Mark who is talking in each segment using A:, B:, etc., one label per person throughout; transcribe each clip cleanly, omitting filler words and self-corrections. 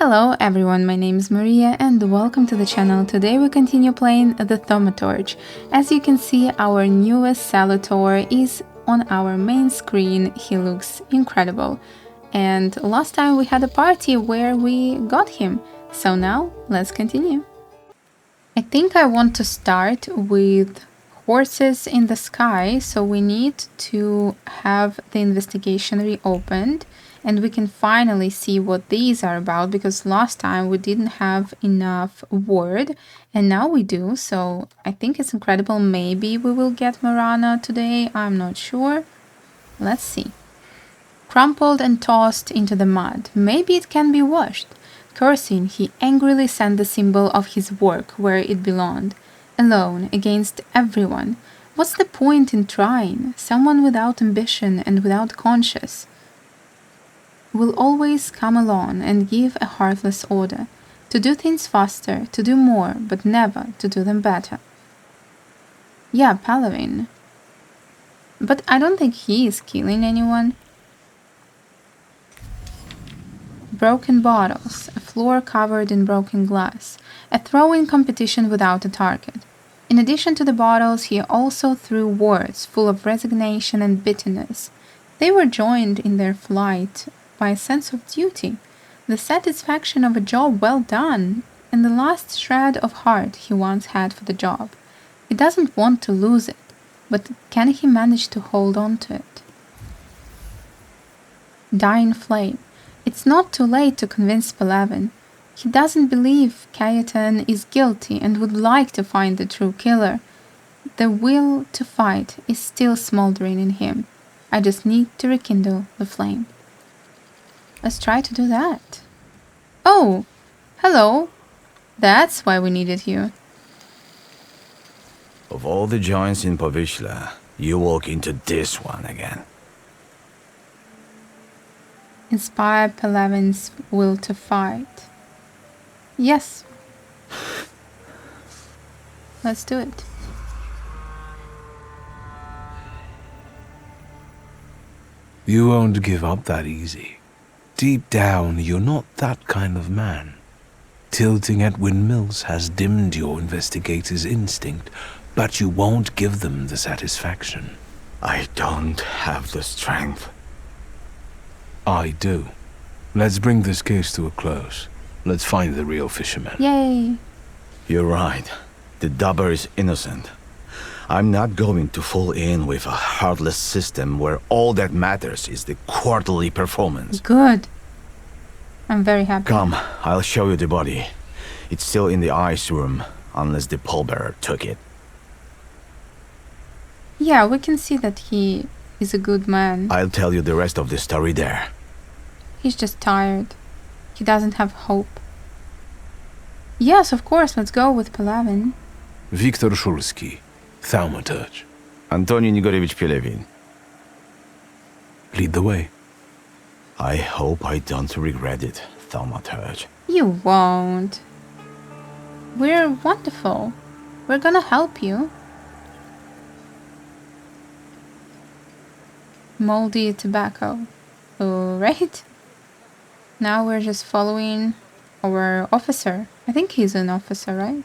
A: Hello everyone, my name is Maria and welcome to the channel. Today we continue playing the Thaumaturge. As you can see, our newest Salutor is on our main screen. He looks incredible. And last time we had a party where we got him. So now, let's continue. I think I want to start with horses in the sky, so we need to have the investigation reopened. And we can finally see what these are about, because last time we didn't have enough word, and now we do, so I think it's incredible. Maybe we will get Marana today, I'm not sure. Let's see. Crumpled and tossed into the mud. Maybe it can be washed. Cursing, he angrily sent the symbol of his work where it belonged. Alone, against everyone. What's the point in trying? Someone without ambition and without conscience will always come along and give a heartless order, to do things faster, to do more, but never to do them better. Yeah, Paladin. But I don't think he is killing anyone. Broken bottles, a floor covered in broken glass, a throwing competition without a target. In addition to the bottles, he also threw words full of resignation and bitterness. They were joined in their flight by a sense of duty, the satisfaction of a job well done, and the last shred of heart he once had for the job. He doesn't want to lose it, but can he manage to hold on to it? Dying flame. It's not too late to convince Paladin. He doesn't believe Kayetan is guilty and would like to find the true killer. The will to fight is still smoldering in him. I just need to rekindle the flame. Let's try to do that. Oh, hello. That's why we needed you.
B: Of all the joints in Povishla, you walk into this one again.
A: Inspire Paladin's will to fight. Yes. Let's do it.
C: You won't give up that easy. Deep down, you're not that kind of man. Tilting at windmills has dimmed your investigator's instinct, but you won't give them the satisfaction.
B: I don't have the strength.
C: I do. Let's bring this case to a close. Let's find the real fisherman.
A: Yay.
B: You're right. The dubber is innocent. I'm not going to fall in with a heartless system where all that matters is the quarterly performance.
A: Good. I'm very happy.
B: Come, I'll show you the body. It's still in the ice room, unless the pallbearer took it.
A: Yeah, we can see that he is a good man.
B: I'll tell you the rest of the story there.
A: He's just tired. He doesn't have hope. Yes, of course, let's go with Paladin.
C: Wiktor Szulski, Thaumaturge.
B: Antoni Nigorevich Pielewin.
C: Lead the way.
B: I hope I don't regret it, Thaumaturge.
A: You won't. We're wonderful. We're gonna help you. Moldy tobacco. Alright. Now we're just following our officer. I think he's an officer, right?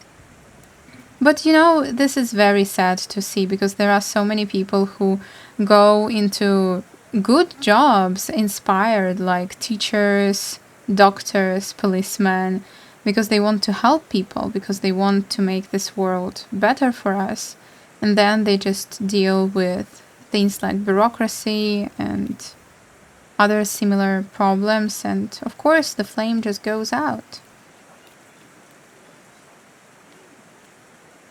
A: But you know, this is very sad to see, because there are so many people who go into good jobs inspired, like teachers, doctors, policemen, because they want to help people, because they want to make this world better for us. And then they just deal with things like bureaucracy and other similar problems, and of course the flame just goes out.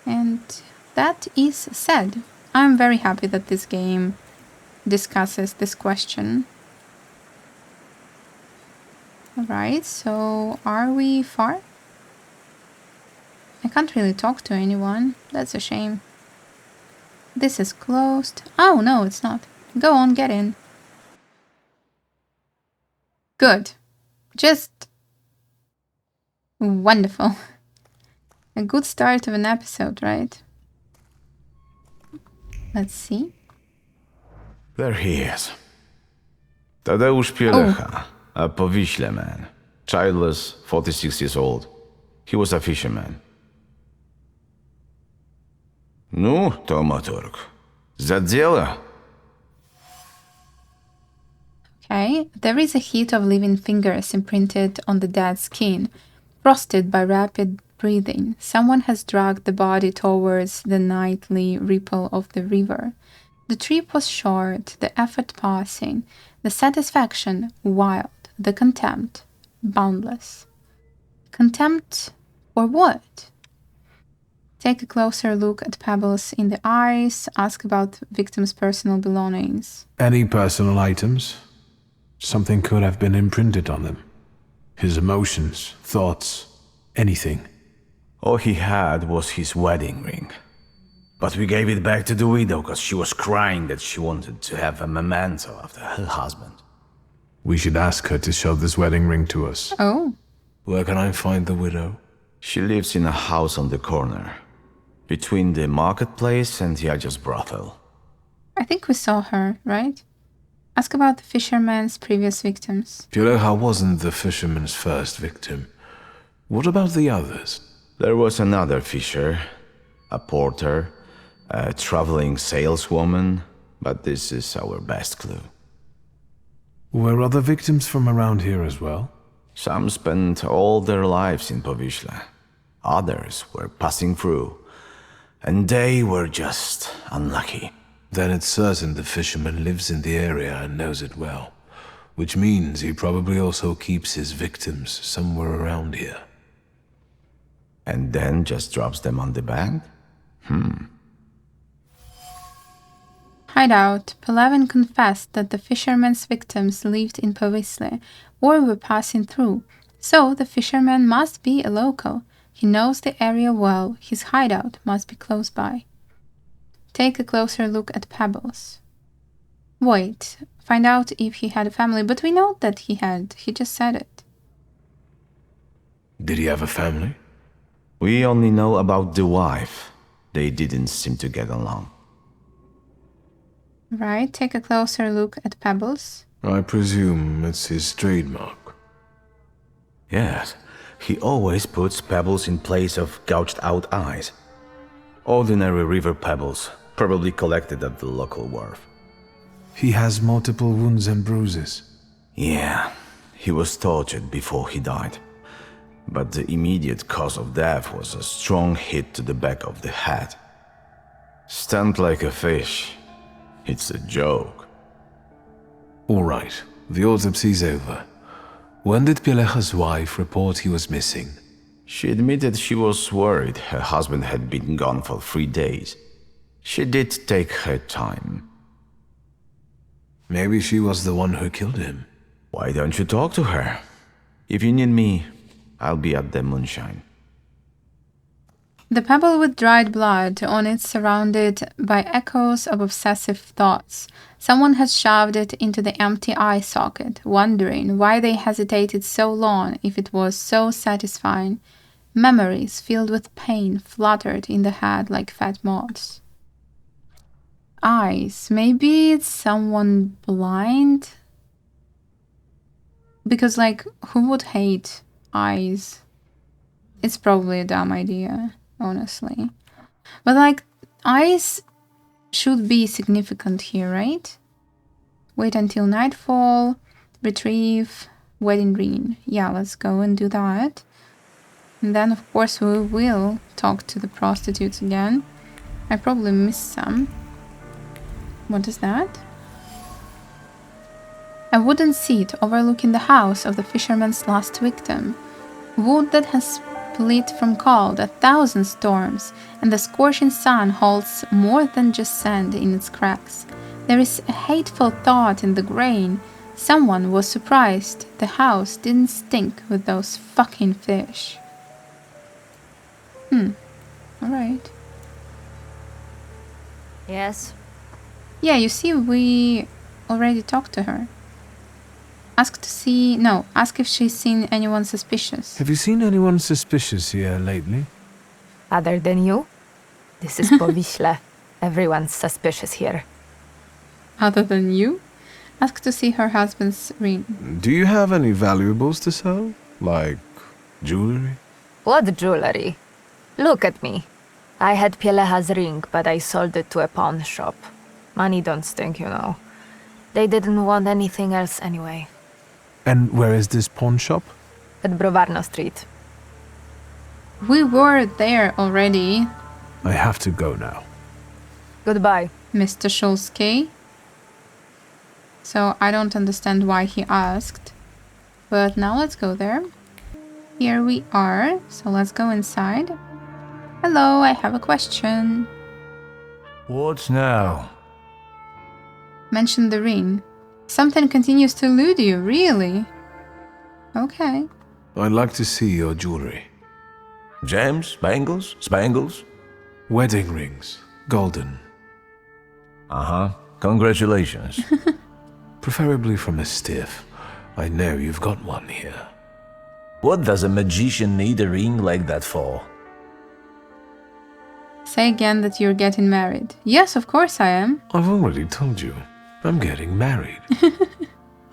A: And that is sad. I'm very happy that this game discusses this question. Alright, so are we far? I can't really talk to anyone. That's a shame. This is closed. Oh, no, it's not. Go on, get in. Good. Just wonderful. A good start of an episode, right? Let's see.
B: There he is. Tadeusz Pielecha, a Powiśle man. Childless, 46 years old. He was a fisherman. Ну, Thaumaturge, за дело.
A: Okay, there is a heat of living fingers imprinted on the dead skin, frosted by rapid breathing. Someone has dragged the body towards the nightly ripple of the river. The trip was short, the effort passing, the satisfaction wild, the contempt boundless. Contempt for what? Take a closer look at pebbles in the eyes, ask about victim's personal belongings.
C: Any personal items? Something could have been imprinted on them. His emotions, thoughts, anything.
B: All he had was his wedding ring. But we gave it back to the widow because she was crying that she wanted to have a memento after her husband.
C: We should ask her to show this wedding ring to us.
A: Oh.
C: Where can I find the widow?
B: She lives in a house on the corner, between the marketplace and Yaja's brothel.
A: I think we saw her, right? Ask about the fisherman's previous victims.
C: Pilecha wasn't the fisherman's first victim. What about the others?
B: There was another fisher, a porter, a traveling saleswoman, but this is our best clue.
C: Were other victims from around here as well?
B: Some spent all their lives in Powiśle. Others were passing through, and they were just unlucky.
C: Then it's certain the fisherman lives in the area and knows it well, which means he probably also keeps his victims somewhere around here.
B: And then just drops them on the bank?
A: Hideout. Pelevin confessed that the fisherman's victims lived in Powiśle or were passing through, so the fisherman must be a local. He knows the area well, his hideout must be close by. Take a closer look at pebbles. Wait, find out if he had a family, but we know that he just said it.
C: Did he have a family?
B: We only know about the wife. They didn't seem to get along.
A: Right, take a closer look at pebbles.
C: I presume it's his trademark.
B: Yes, he always puts pebbles in place of gouged out eyes. Ordinary river pebbles, probably collected at the local wharf.
C: He has multiple wounds and bruises.
B: Yeah, he was tortured before he died. But the immediate cause of death was a strong hit to the back of the head. Stunned like a fish. It's a joke.
C: All right, the autopsy's over. When did Pilecha's wife report he was missing?
B: She admitted she was worried her husband had been gone for 3 days. She did take her time.
C: Maybe she was the one who killed him.
B: Why don't you talk to her? If you need me, I'll be at the moonshine.
A: The pebble with dried blood on it, surrounded by echoes of obsessive thoughts. Someone had shoved it into the empty eye socket, wondering why they hesitated so long if it was so satisfying. Memories filled with pain fluttered in the head like fat moths. Eyes. Maybe it's someone blind? Because, who would hate eyes? It's probably a dumb idea, honestly. But, eyes should be significant here, right? Wait until nightfall, retrieve wedding ring. Yeah, let's go and do that. And then, of course, we will talk to the prostitutes again. I probably missed some. What is that? A wooden seat overlooking the house of the fisherman's last victim. Wood that has split from cold 1,000 storms, and the scorching sun holds more than just sand in its cracks. There is a hateful thought in the grain. Someone was surprised the house didn't stink with those fucking fish. Alright.
D: Yes?
A: Yeah, you see, we already talked to her. Ask if she's seen anyone suspicious.
C: Have you seen anyone suspicious here lately?
D: Other than you? This is Powiśle. Everyone's suspicious here.
A: Other than you? Ask to see her husband's ring.
C: Do you have any valuables to sell? Like jewelry?
D: What jewelry? Look at me. I had Pieleha's ring, but I sold it to a pawn shop. Money don't stink, you know. They didn't want anything else anyway.
C: And where is this pawn shop?
D: At Brovarno Street.
A: We were there already,
C: I have to go now.
D: Goodbye.
A: Mr. Shulsky. So I don't understand why he asked. But now let's go there. Here we are. So let's go inside. Hello, I have a question.
B: What now?
A: Mention the ring. Something continues to elude you, really? Okay.
C: I'd like to see your jewelry.
B: Gems? Bangles? Spangles?
C: Wedding rings. Golden.
B: Uh-huh. Congratulations.
C: Preferably from a stiff. I know you've got one here.
B: What does a magician need a ring like that for?
A: Say again that you're getting married. Yes, of course I am.
C: I've already told you. I'm getting married.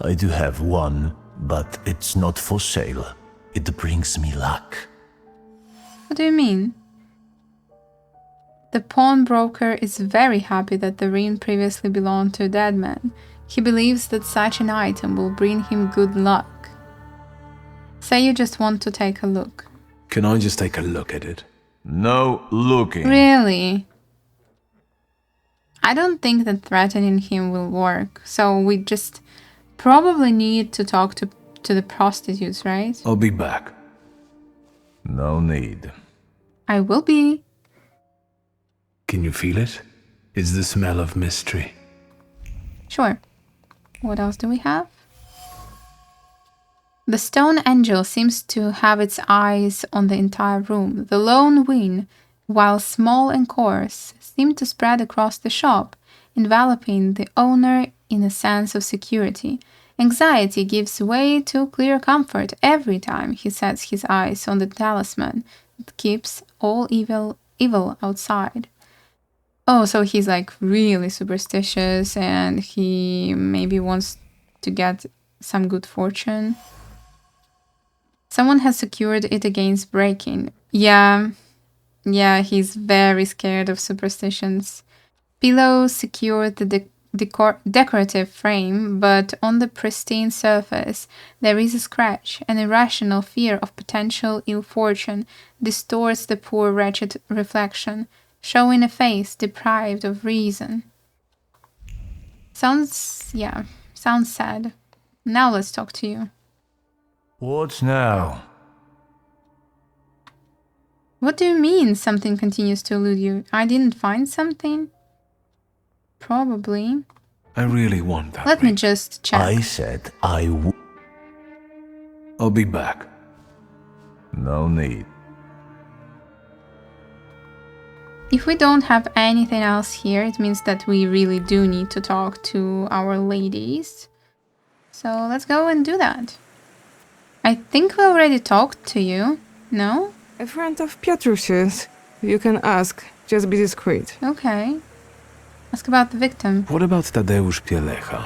B: I do have one, but it's not for sale. It brings me luck.
A: What do you mean? The pawnbroker is very happy that the ring previously belonged to a dead man. He believes that such an item will bring him good luck. Say you just want to take a look.
C: Can I just take a look at it?
B: No looking.
A: Really? I don't think that threatening him will work, so we just probably need to talk to the prostitutes, right?
C: I'll be back.
B: No need.
A: I will be.
C: Can you feel it? It's the smell of mystery.
A: Sure. What else do we have? The stone angel seems to have its eyes on the entire room. The lone wing, while small and coarse, seemed to spread across the shop, enveloping the owner in a sense of security. Anxiety gives way to clear comfort every time he sets his eyes on the talisman that keeps all evil outside. Oh, so he's like really superstitious and he maybe wants to get some good fortune. Someone has secured it against breaking. Yeah, he's very scared of superstitions. Pillows secured the decorative frame, but on the pristine surface there is a scratch. An irrational fear of potential ill fortune distorts the poor wretched reflection, showing a face deprived of reason. Sounds sad. Now let's talk to you.
B: What now?
A: What do you mean something continues to elude you? I didn't find something? Probably.
C: I really want that
A: Let me
C: ring.
A: just check.
B: I said I would.
C: I'll be back.
B: No need.
A: If we don't have anything else here, it means that we really do need to talk to our ladies. So let's go and do that. I think we already talked to you, no?
E: A friend of Piotrusi's. You can ask. Just be discreet.
A: Okay. Ask about the victim.
C: What about Tadeusz Pielecha?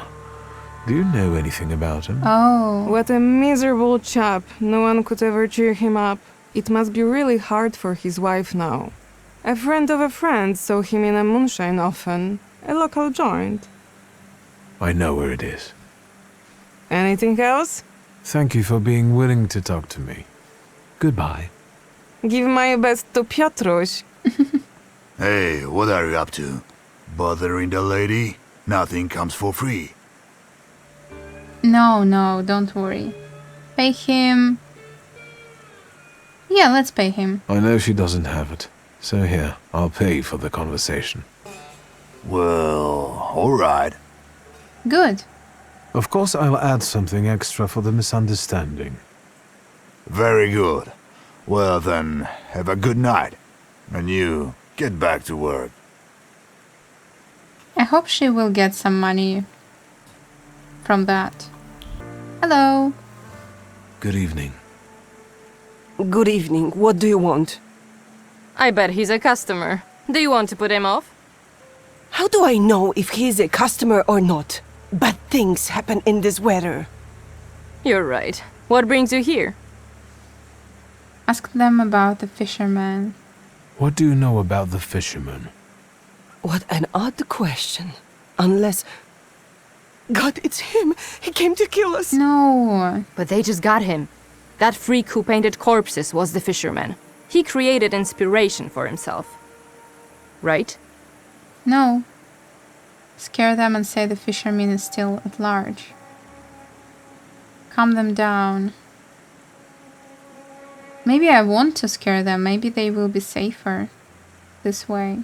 C: Do you know anything about him?
A: Oh.
E: What a miserable chap. No one could ever cheer him up. It must be really hard for his wife now. A friend of a friend saw him in a moonshine often. A local joint.
C: I know where it is.
E: Anything else?
C: Thank you for being willing to talk to me. Goodbye.
E: Give my best to Piotruś.
F: Hey, what are you up to? Bothering the lady? Nothing comes for free.
A: No, don't worry. Pay him. Yeah, let's pay him.
C: I know she doesn't have it. So here, I'll pay for the conversation.
F: Well, alright.
A: Good.
C: Of course, I'll add something extra for the misunderstanding.
F: Very good. Well then, have a good night. And you, get back to work.
A: I hope she will get some money from that. Hello.
C: Good evening.
G: Good evening. What do you want?
D: I bet he's a customer. Do you want to put him off?
G: How do I know if he's a customer or not? Bad things happen in this weather.
D: You're right. What brings you here?
A: Ask them about the fisherman.
C: What do you know about the fisherman?
G: What an odd question. Unless... God, it's him! He came to kill us!
A: No.
H: But they just got him. That freak who painted corpses was the fisherman. He created inspiration for himself. Right?
A: No. Scare them and say the fisherman is still at large. Calm them down. Maybe I want to scare them. Maybe they will be safer this way.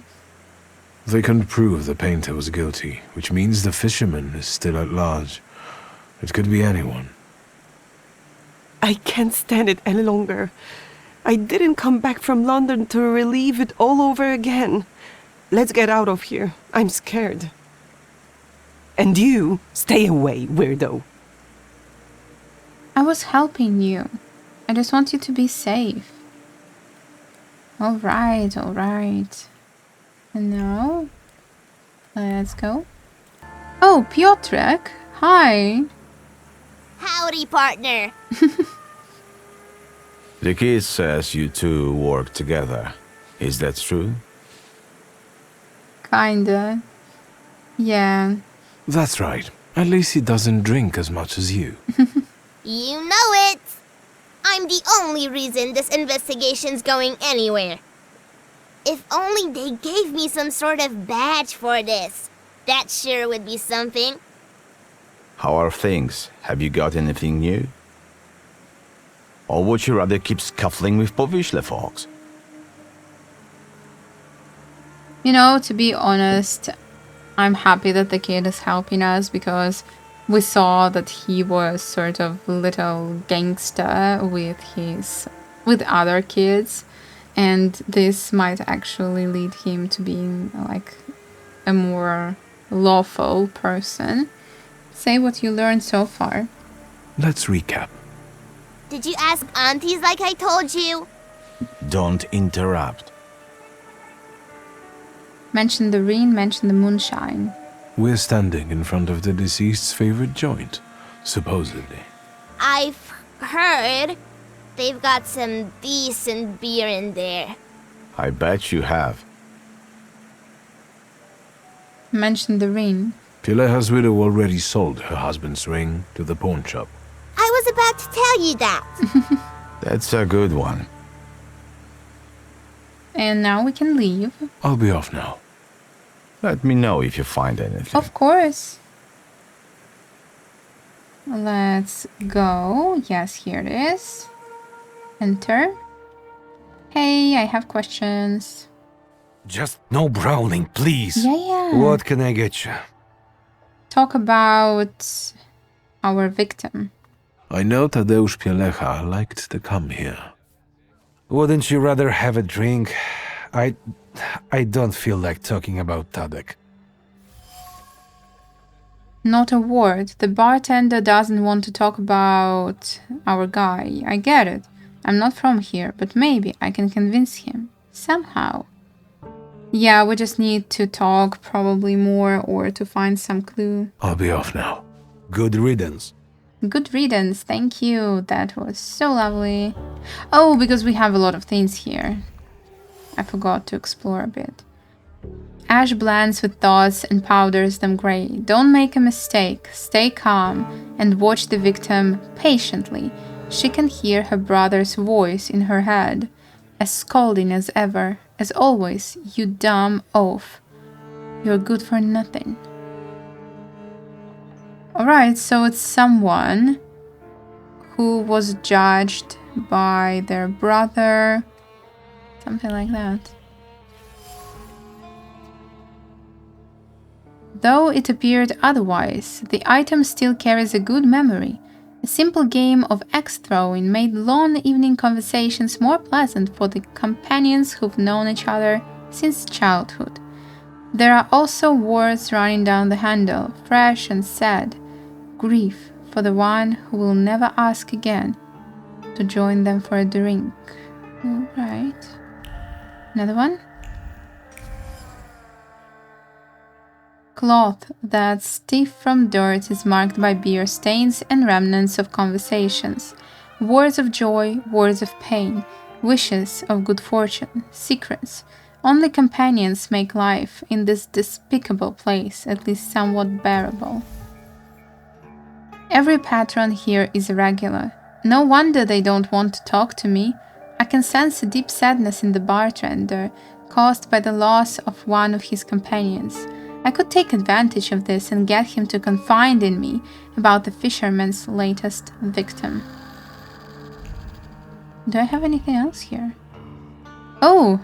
C: They can prove the painter was guilty, which means the fisherman is still at large. It could be anyone.
G: I can't stand it any longer. I didn't come back from London to relive it all over again. Let's get out of here. I'm scared. And you, stay away, weirdo.
A: I was helping you. I just want you to be safe. Alright, alright. And now, let's go. Oh, Piotrek. Hi.
I: Howdy, partner.
B: The kid says you two work together. Is that true?
A: Kinda. Yeah.
C: That's right. At least he doesn't drink as much as you.
I: You know it. I'm the only reason this investigation's going anywhere. If only they gave me some sort of badge for this. That sure would be something.
B: How are things? Have you got anything new? Or would you rather keep scuffling with Powiśle folks?
A: You know, to be honest, I'm happy that the kid is helping us because we saw that he was sort of little gangster with other kids, and this might actually lead him to being like a more lawful person. Say what you learned so far.
C: Let's recap.
I: Did you ask aunties like I told you?
B: Don't interrupt.
A: Mention the rain, mention the moonshine.
C: We're standing in front of the deceased's favorite joint, supposedly.
I: I've heard they've got some decent beer in there.
B: I bet you have.
A: Mention the ring.
C: Pileha's widow already sold her husband's ring to the pawn shop.
I: I was about to tell you that.
B: That's a good one.
A: And now we can leave.
C: I'll be off now.
B: Let me know if you find anything.
A: Of course. Let's go. Yes, here it is. Enter. Hey, I have questions.
J: Just no brawling, please.
A: Yeah.
J: What can I get you?
A: Talk about our victim.
C: I know Tadeusz Pielecha liked to come here.
J: Wouldn't you rather have a drink? I don't feel like talking about Tadek.
A: Not a word. The bartender doesn't want to talk about our guy. I get it. I'm not from here, but maybe I can convince him. Somehow. Yeah, we just need to talk probably more or to find some clue.
C: I'll be off now.
J: Good riddance.
A: Good riddance, thank you. That was so lovely. Oh, because we have a lot of things here. I forgot to explore a bit. Ash blends with thoughts and powders them gray. Don't make a mistake. Stay calm and watch the victim patiently. She can hear her brother's voice in her head, as scolding as ever. As always, you dumb oaf. You're good for nothing. Alright, so it's someone who was judged by their brother. Something like that. Though it appeared otherwise, the item still carries a good memory. A simple game of axe throwing made long evening conversations more pleasant for the companions who've known each other since childhood. There are also words running down the handle, fresh and sad. Grief for the one who will never ask again to join them for a drink. Alright. Another one. Cloth that's stiff from dirt is marked by beer stains and remnants of conversations. Words of joy, words of pain. wishes of good fortune, secrets. Only companions make life in this despicable place at least somewhat bearable. Every patron here is irregular. No wonder they don't want to talk to me. I can sense a deep sadness in the bartender, caused by the loss of one of his companions. I could take advantage of this and get him to confide in me about the fisherman's latest victim. Do I have anything else here? Oh!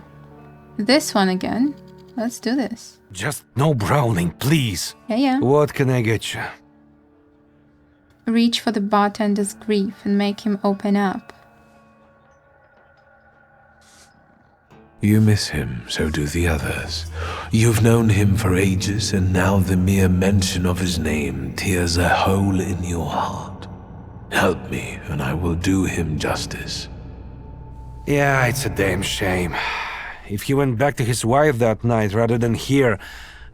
A: This one again. Let's do this.
J: Just no brawling, please.
A: Yeah.
J: What can I get you?
A: Reach for the bartender's grief and make him open up.
C: You miss him, so do the others. You've known him for ages, and now the mere mention of his name tears a hole in your heart. Help me, and I will do him justice.
J: Yeah, it's a damn shame. If he went back to his wife that night rather than here,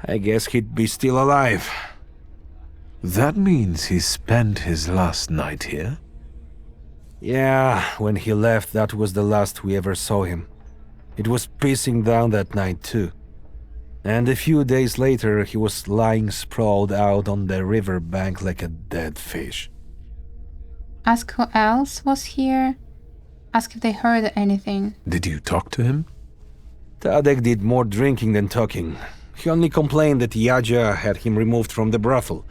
J: I guess he'd be still alive.
C: That means he spent his last night here?
J: Yeah, when he left, that was the last we ever saw him. It was pissing down that night too. And a few days later, he was lying sprawled out on the river bank like a dead fish.
A: Ask who else was here. Ask if they heard anything.
C: Did you talk to him?
J: Tadek did more drinking than talking. He only complained that Yadja had him removed from the brothel.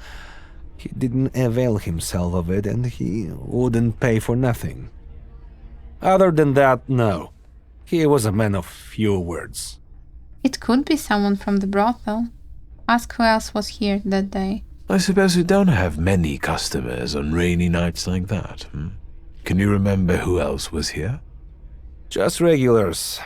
J: He didn't avail himself of it, and he wouldn't pay for nothing. Other than that, no. He was a man of few words.
A: It could be someone from the brothel. Ask who else was here that day.
C: I suppose you don't have many customers on rainy nights like that. Can you remember who else was here?
J: Just regulars.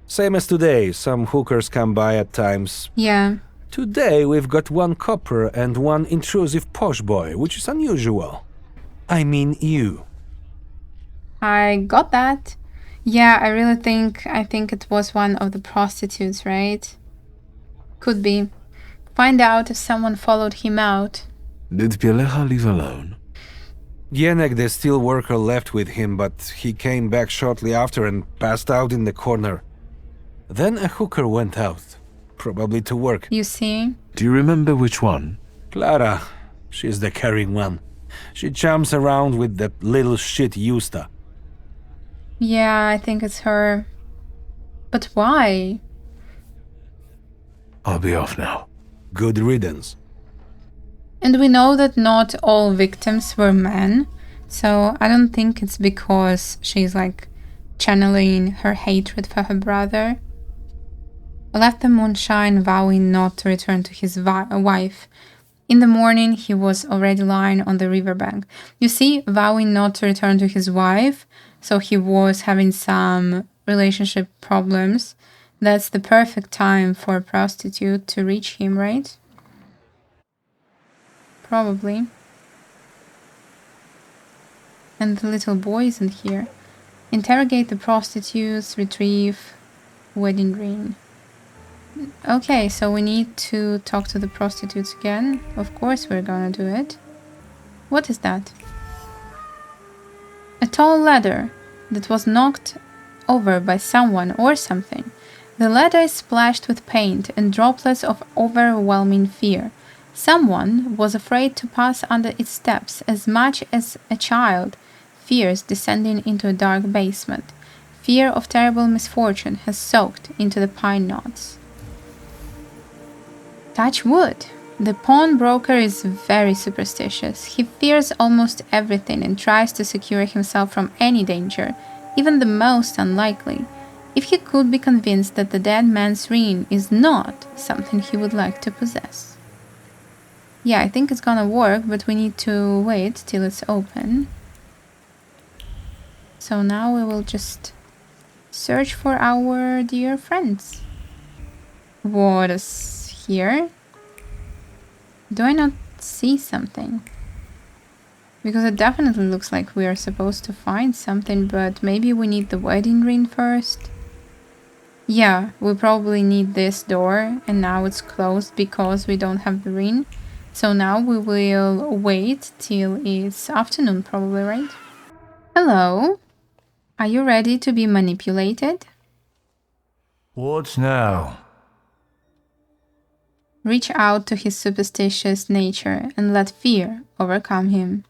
J: Same as today, some hookers come by at times.
A: Yeah.
J: Today we've got one copper and one intrusive posh boy, which is unusual. I mean you.
A: I got that. Yeah, I think it was one of the prostitutes, right? Could be. Find out if someone followed him out.
C: Did Pielecha leave alone?
J: Jenek, the steel worker, left with him, but he came back shortly after and passed out in the corner. Then a hooker went out, probably to work.
A: You see?
C: Do you remember which one?
J: Clara. She's the caring one. She chums around with that little shit Justa.
A: Yeah, I think it's her. But why?
C: I'll be off now.
J: Good riddance.
A: And we know that not all victims were men, so I don't think it's because she's like channeling her hatred for her brother. Left the moonshine, vowing not to return to his wife. In the morning, he was already lying on the riverbank. You see, vowing not to return to his wife, so he was having some relationship problems. That's the perfect time for a prostitute to reach him, right? Probably. And the little boy isn't here. Interrogate the prostitutes, retrieve wedding ring. Okay, so we need to talk to the prostitutes again. Of course we're gonna do it. What is that? A tall ladder that was knocked over by someone or something. The ladder is splashed with paint and droplets of overwhelming fear. Someone was afraid to pass under its steps as much as a child fears descending into a dark basement. Fear of terrible misfortune has soaked into the pine knots. Touch wood. The pawnbroker is very superstitious. He fears almost everything and tries to secure himself from any danger, even the most unlikely. If he could be convinced that the dead man's ring is not something he would like to possess. Yeah, I think it's gonna work, but we need to wait till it's open. So now we will just search for our dear friends. What is here? Do I not see something? Because it definitely looks like we are supposed to find something, but maybe we need the wedding ring first. Yeah, we probably need this door, and now it's closed because we don't have the ring. So now we will wait till it's afternoon, probably, right? Hello. Are you ready to be manipulated?
F: What now?
A: Reach out to his superstitious nature and let fear overcome him.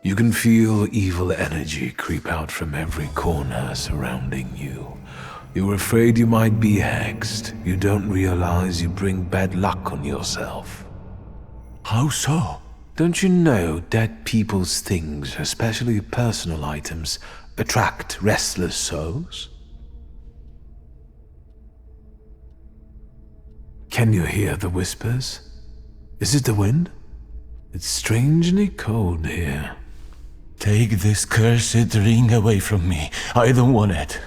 C: You can feel evil energy creep out from every corner surrounding you. You're afraid you might be hexed. You don't realize you bring bad luck on yourself.
F: How so?
C: Don't you know dead people's things, especially personal items, attract restless souls? Can you hear the whispers? Is it the wind? It's strangely cold here.
F: Take this cursed ring away from me. I don't want it.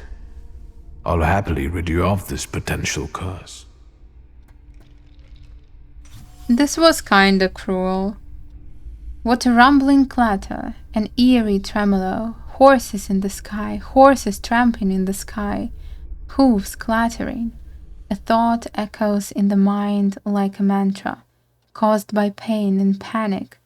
C: I'll happily rid you of this potential curse.
A: This was kinda cruel. What a rumbling clatter, an eerie tremolo, horses in the sky, horses tramping in the sky, hooves clattering. A thought echoes in the mind like a mantra, caused by pain and panic.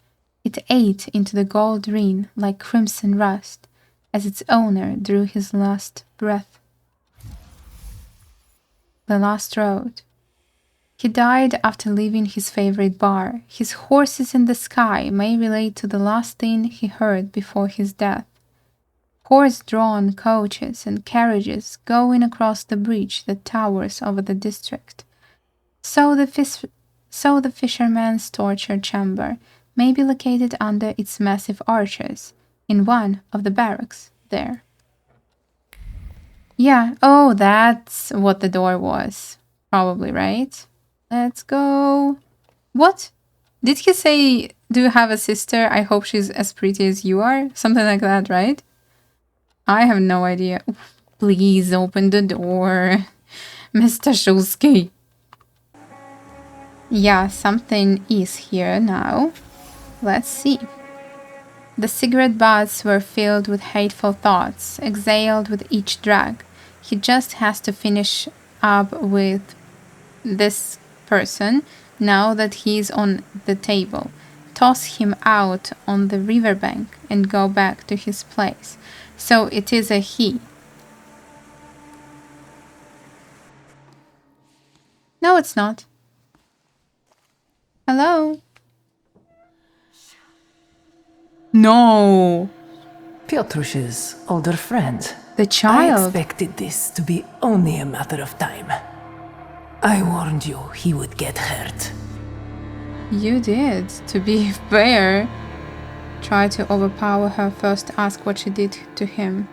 A: It ate into the gold ring like crimson rust, as its owner drew his last breath. The last road. He died after leaving his favorite bar. His horses in the sky may relate to the last thing he heard before his death. Horse-drawn coaches and carriages going across the bridge that towers over the district. So the fisherman's torture chamber may be located under its massive arches, in one of the barracks there. Yeah, oh, that's what the door was. Probably, right? Let's go. What? Did he say, do you have a sister? I hope she's as pretty as you are? Something like that, right? I have no idea. Please open the door, Mr. Shulsky. Yeah, something is here now. Let's see. The cigarette butts were filled with hateful thoughts, exhaled with each drag. He just has to finish up with this person now that he's on the table, toss him out on the riverbank and go back to his place. So it is a he. No, it's not. Hello? No!
K: Piotrus's older friend.
A: The child.
K: I expected this to be only a matter of time. I warned you he would get hurt.
A: You did. To be fair, try to overpower her, first ask what she did to him.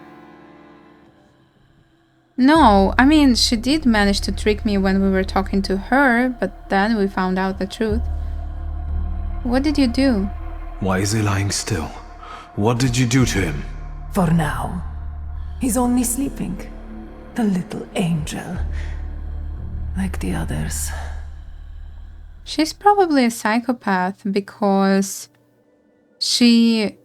A: No, I mean, she did manage to trick me when we were talking to her, but then we found out the truth. What did you do?
C: Why is he lying still? What did you do to him?
K: For now, he's only sleeping. The little angel. Like the others.
A: She's probably a psychopath because she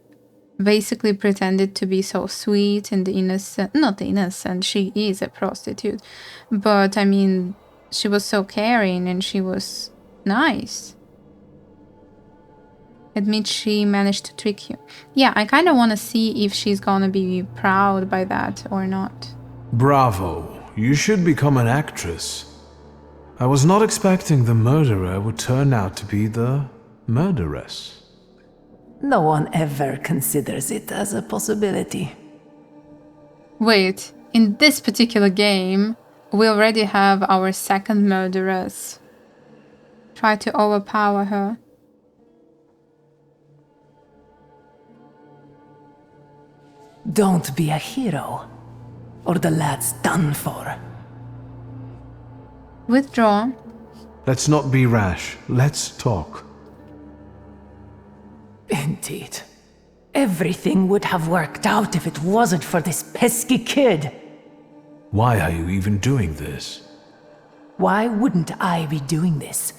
A: basically pretended to be so sweet and innocent. Not innocent, she is a prostitute. But I mean, she was so caring and she was nice. Admit she managed to trick you. Yeah, I kind of want to see if she's gonna be proud by that or not.
C: Bravo, you should become an actress. I was not expecting the murderer would turn out to be the murderess.
K: No one ever considers it as a possibility.
A: Wait, in this particular game, we already have our second murderess. Try to overpower her.
K: Don't be a hero, or the lad's done for.
A: Withdraw.
C: Let's not be rash. Let's talk.
K: Indeed. Everything would have worked out if it wasn't for this pesky kid.
C: Why are you even doing this?
K: Why wouldn't I be doing this?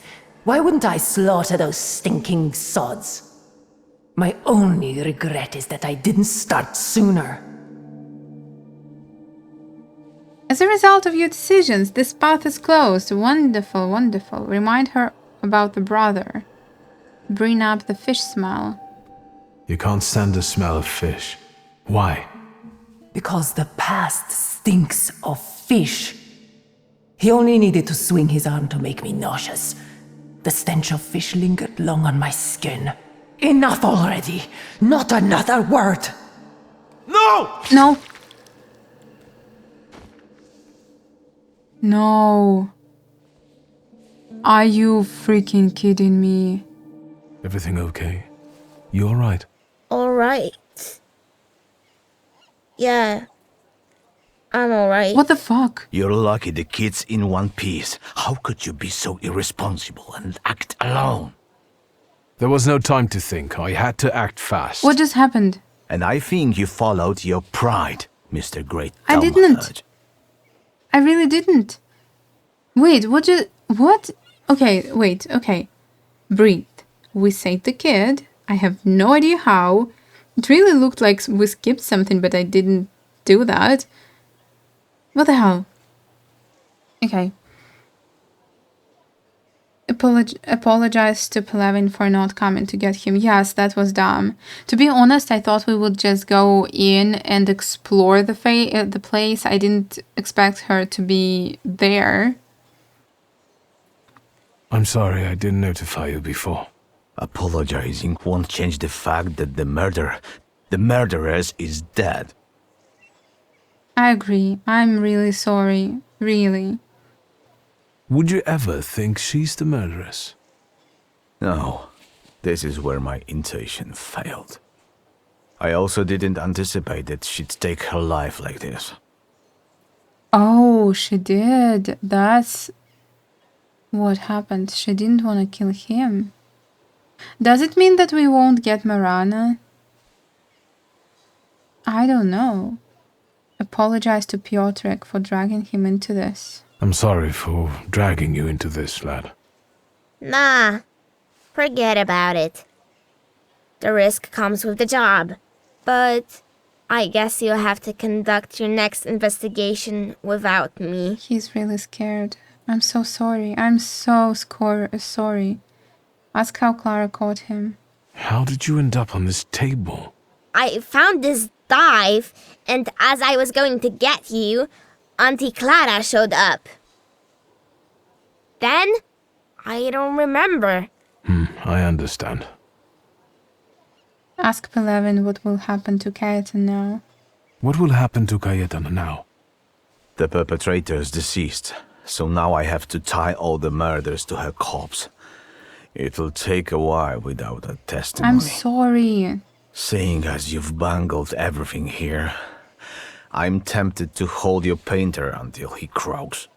K: Why wouldn't I slaughter those stinking sods? My only regret is that I didn't start sooner.
A: As a result of your decisions, this path is closed. Wonderful, wonderful. Remind her about the brother. Bring up the fish smell.
C: You can't stand the smell of fish. Why?
K: Because the past stinks of fish. He only needed to swing his arm to make me nauseous. The stench of fish lingered long on my skin. Enough already! Not another word!
C: No!
A: No. No. Are you freaking kidding me?
C: Everything okay? You alright?
I: Alright. Yeah. I'm alright.
A: What the fuck?
B: You're lucky the kid's in one piece. How could you be so irresponsible and act alone?
C: There was no time to think. I had to act fast.
A: What just happened?
B: And I think you followed your pride, Mr. Great
A: I
B: Thaumaturge.
A: didn't. I really didn't. Wait, what? Okay, wait, okay. Breathe. We saved the kid. I have no idea how. It really looked like we skipped something, but I didn't do that. What the hell? Okay. Apologize to Pelevin for not coming to get him. Yes, that was dumb. To be honest, I thought we would just go in and explore the place. I didn't expect her to be there.
C: I'm sorry I didn't notify you before.
B: Apologizing won't change the fact that the murderess is dead.
A: I agree. I'm really sorry. Really.
C: Would you ever think she's the murderess?
B: No, this is where my intuition failed. I also didn't anticipate that she'd take her life like this.
A: Oh, she did. That's what happened. She didn't want to kill him. Does it mean that we won't get Marana? I don't know. Apologize to Piotrek for dragging him into this.
C: I'm sorry for dragging you into this, lad.
I: Nah. Forget about it. The risk comes with the job. But I guess you'll have to conduct your next investigation without me.
A: He's really scared. I'm so sorry. I'm so sorry. Ask how Clara caught him.
C: How did you end up on this table?
I: I found this dive, and as I was going to get you, Auntie Clara showed up. Then, I don't remember.
C: I understand.
A: Ask Pelevin what will happen to Kaetan now.
C: What will happen to Cayetana now?
B: The perpetrator is deceased, so now I have to tie all the murders to her corpse. It'll take a while without a testimony.
A: I'm sorry.
B: Seeing as you've bungled everything here, I'm tempted to hold your painter until he croaks.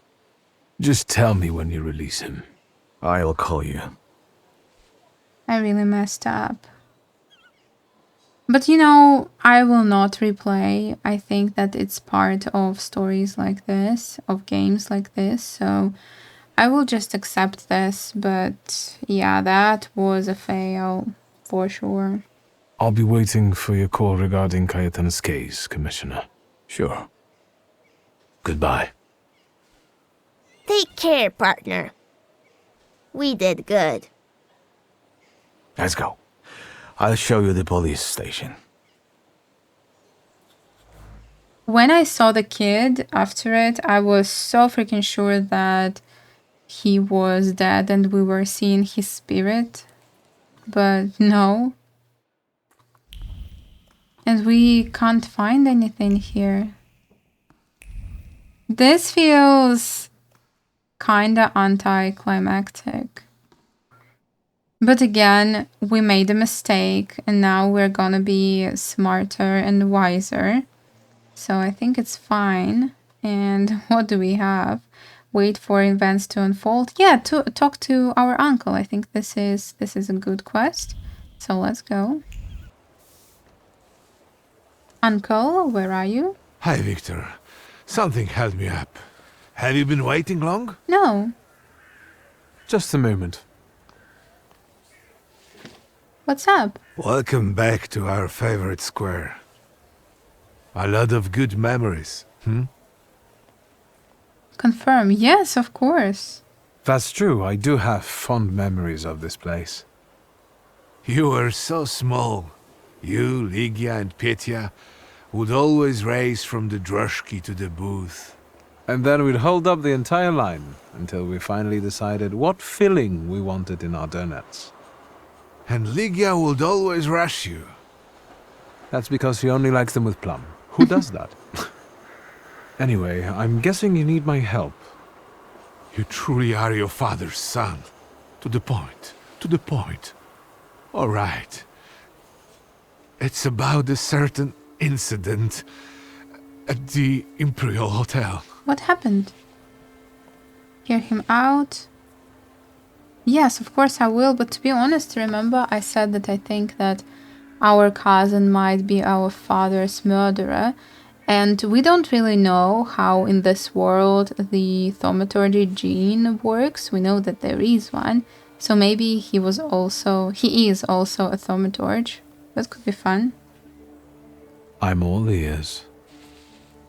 C: Just tell me when you release him.
B: I'll call you.
A: I really messed up. But you know, I will not replay. I think that it's part of stories like this, of games like this, so I will just accept this. But yeah, that was a fail, for sure.
C: I'll be waiting for your call regarding Cayetana's case, Commissioner.
B: Sure.
C: Goodbye.
I: Take care, partner. We did good.
B: Let's go. I'll show you the police station.
A: When I saw the kid after it, I was so freaking sure that he was dead and we were seeing his spirit. But no. And we can't find anything here. This feels kinda anticlimactic. But again, we made a mistake and now we're gonna be smarter and wiser. So I think it's fine. And what do we have? Wait for events to unfold. Yeah, to talk to our uncle. I think this is a good quest. So let's go. Uncle, where are you?
L: Hi, Wiktor. Something held me up. Have you been waiting long?
A: No.
C: Just a moment.
A: What's up?
L: Welcome back to our favorite square. A lot of good memories,
A: Confirm. Yes, of course.
C: That's true. I do have fond memories of this place.
L: You were so small. You, Ligia, and Petya would always race from the droshky to the booth.
C: And then we'd hold up the entire line until we finally decided what filling we wanted in our donuts.
L: And Ligia would always rush you.
C: That's because she only likes them with plum. Who does that? Anyway, I'm guessing you need my help.
L: You truly are your father's son. To the point. To the point. All right. It's about a certain incident at the Imperial Hotel.
A: What happened? Hear him out? Yes, of course I will, but to be honest, remember I said that I think that our cousin might be our father's murderer, and we don't really know how in this world the thaumaturgy gene works. We know that there is one, so maybe he is also a thaumaturge. That could be fun.
C: I'm all ears.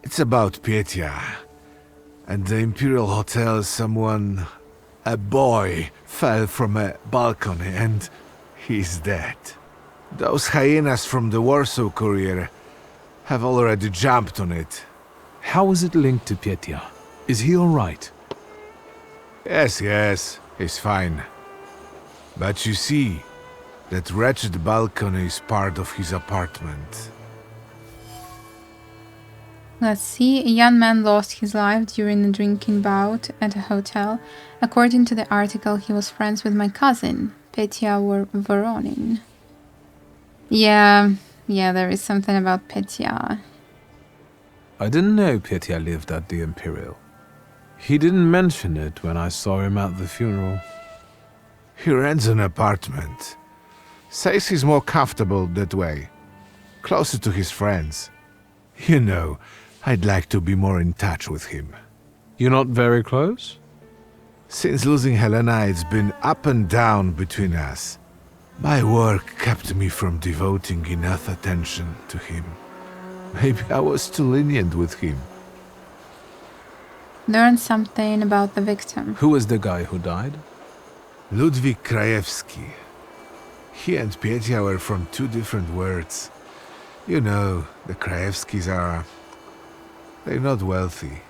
L: It's about Petya. At the Imperial Hotel, a boy, fell from a balcony and he's dead. Those hyenas from the Warsaw Courier have already jumped on it.
C: How is it linked to Petya? Is he all right?
L: Yes, he's fine. But you see, that wretched balcony is part of his apartment.
A: Let's see, a young man lost his life during a drinking bout at a hotel. According to the article, he was friends with my cousin, Petya Voronin. Yeah, there is something about Petya.
C: I didn't know Petya lived at the Imperial. He didn't mention it when I saw him at the funeral.
L: He rents an apartment. Says he's more comfortable that way. Closer to his friends. You know, I'd like to be more in touch with him.
C: You're not very close?
L: Since losing Helena, it's been up and down between us. My work kept me from devoting enough attention to him. Maybe I was too lenient with him.
A: Learn something about the victim.
C: Who was the guy who died?
L: Ludwik Krajewski. He and Petya were from two different worlds. You know, the Krajewskis they're not wealthy.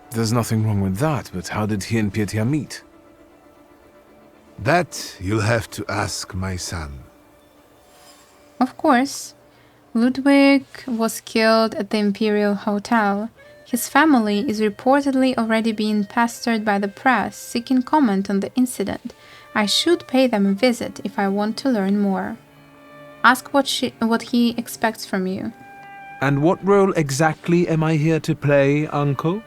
C: There's nothing wrong with that, but how did he and Petya meet?
L: That you'll have to ask my son.
A: Of course. Ludwig was killed at the Imperial Hotel. His family is reportedly already being pestered by the press, seeking comment on the incident. I should pay them a visit if I want to learn more. Ask what he expects from you.
C: And what role exactly am I here to play, Uncle?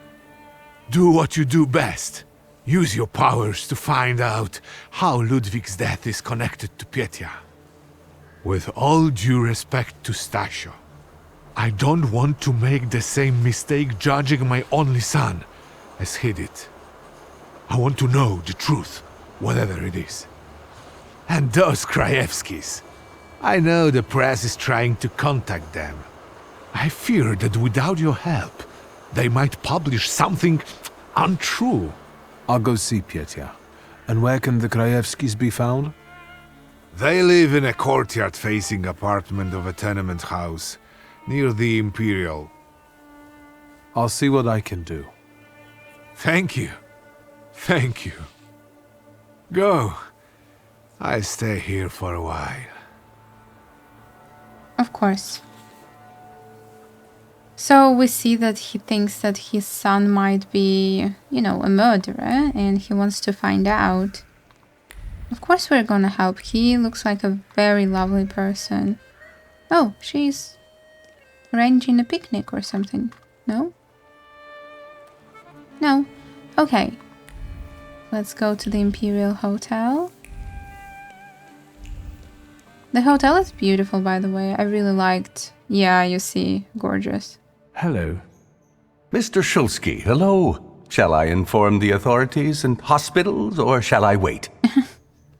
L: Do what you do best. Use your powers to find out how Ludwig's death is connected to Petya. With all due respect to Stasio, I don't want to make the same mistake judging my only son as he did. I want to know the truth, whatever it is. And those Krajewskis. I know the press is trying to contact them. I fear that without your help, they might publish something untrue.
C: I'll go see Petya. And where can the Krajewskis be found?
L: They live in a courtyard-facing apartment of a tenement house near the Imperial.
C: I'll see what I can do.
L: Thank you. Thank you. Go. I'll stay here for a while.
A: Of course. So we see that he thinks that his son might be, a murderer, and he wants to find out. Of course we're gonna help. He looks like a very lovely person. Oh, she's arranging a picnic or something. No? No? Okay. Let's go to the Imperial Hotel. The hotel is beautiful, by the way. I really liked... Yeah, you see, gorgeous.
C: Hello.
M: Mr. Shulsky, hello. Shall I inform the authorities and hospitals, or shall I wait?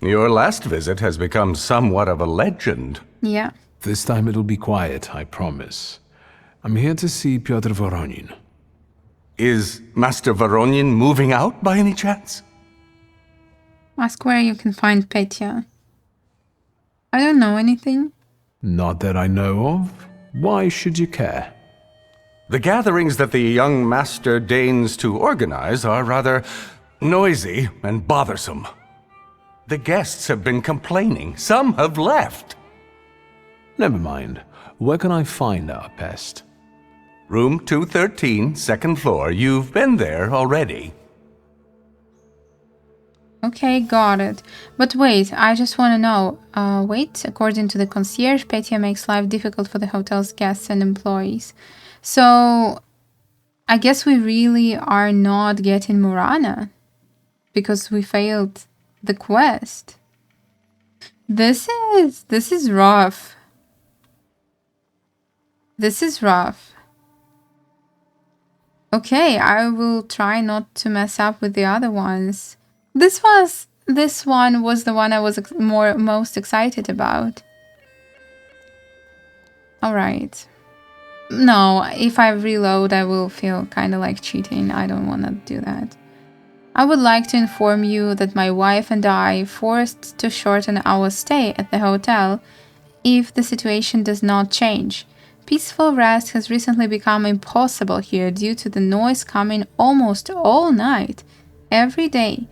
M: Your last visit has become somewhat of a legend.
A: Yeah.
C: This time it'll be quiet, I promise. I'm here to see Pyotr Voronin.
M: Is Master Voronin moving out by any chance?
A: Ask where you can find Petya. I don't know anything.
C: Not that I know of. Why should you care?
M: The gatherings that the young master deigns to organize are rather noisy and bothersome. The guests have been complaining. Some have left.
C: Never mind. Where can I find our pest?
M: Room 213, second floor. You've been there already.
A: Okay, got it. But wait, I just want to know. According to the concierge, Petya makes life difficult for the hotel's guests and employees. So, I guess we really are not getting Murana. Because we failed the quest. This is rough. This is rough. Okay, I will try not to mess up with the other ones. This one was the one I was most excited about. Alright. No, if I reload, I will feel kind of like cheating. I don't want to do that. I would like to inform you that my wife and I forced to shorten our stay at the hotel if the situation does not change. Peaceful rest has recently become impossible here due to the noise coming almost all night, every day,